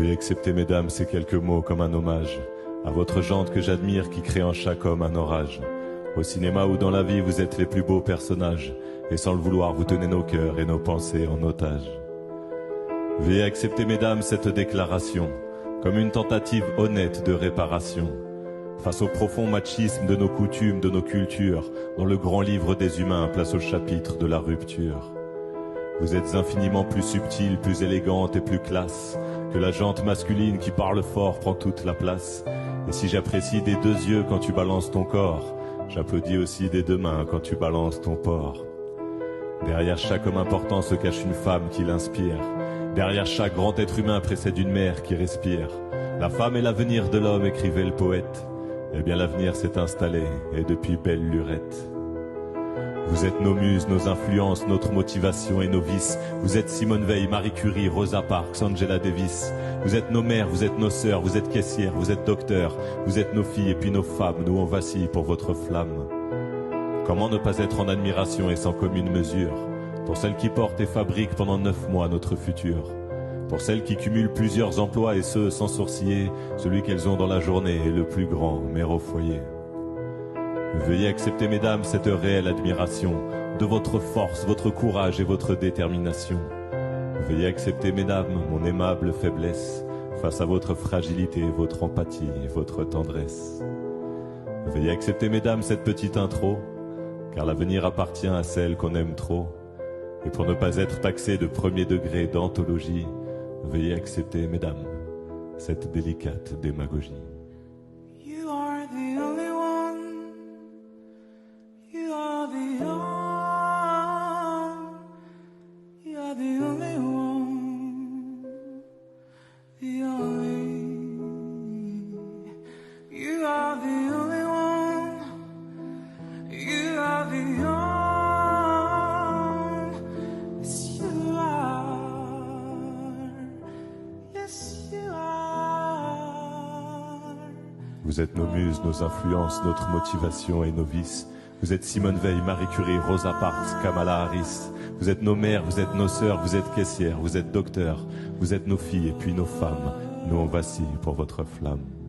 Veuillez accepter, mesdames, ces quelques mots comme un hommage à votre jante que j'admire qui crée en chaque homme un orage. Au cinéma ou dans la vie, vous êtes les plus beaux personnages, et sans le vouloir, vous tenez nos cœurs et nos pensées en otage. Veuillez accepter, mesdames, cette déclaration comme une tentative honnête de réparation face au profond machisme de nos coutumes, de nos cultures, dont le grand livre des humains place au chapitre de la rupture. Vous êtes infiniment plus subtile, plus élégante et plus classe que la jante masculine qui parle fort prend toute la place. Et si j'apprécie des deux yeux quand tu balances ton corps, j'applaudis aussi des deux mains quand tu balances ton porc. Derrière chaque homme important se cache une femme qui l'inspire. Derrière chaque grand être humain précède une mère qui respire. La femme est l'avenir de l'homme, écrivait le poète. Eh bien l'avenir s'est installé, et depuis belle lurette. Vous êtes nos muses, nos influences, notre motivation et nos vices. Vous êtes Simone Veil, Marie Curie, Rosa Parks, Angela Davis. Vous êtes nos mères, vous êtes nos sœurs, vous êtes caissières, vous êtes docteurs. Vous êtes nos filles et puis nos femmes, nous on vacille pour votre flamme. Comment ne pas être en admiration et sans commune mesure pour celles qui portent et fabriquent pendant 9 mois notre futur, pour celles qui cumulent plusieurs emplois et ce sans sourciller, celui qu'elles ont dans la journée est le plus grand, mère au foyer. Veuillez accepter, mesdames, cette réelle admiration de votre force, votre courage et votre détermination. Veuillez accepter, mesdames, mon aimable faiblesse face à votre fragilité, votre empathie et votre tendresse. Veuillez accepter, mesdames, cette petite intro, car l'avenir appartient à celle qu'on aime trop. Et pour ne pas être taxé de premier degré d'anthologie, veuillez accepter, mesdames, cette délicate démagogie. You are the only one. You are the you are the only one. The only. You are the only one. You are the only. Vous êtes nos muses, nos influences, notre motivation et nos vices. Vous êtes Simone Veil, Marie Curie, Rosa Parks, Kamala Harris. Vous êtes nos mères, vous êtes nos sœurs, vous êtes caissières, vous êtes docteurs. Vous êtes nos filles et puis nos femmes. Nous on vacille pour votre flamme.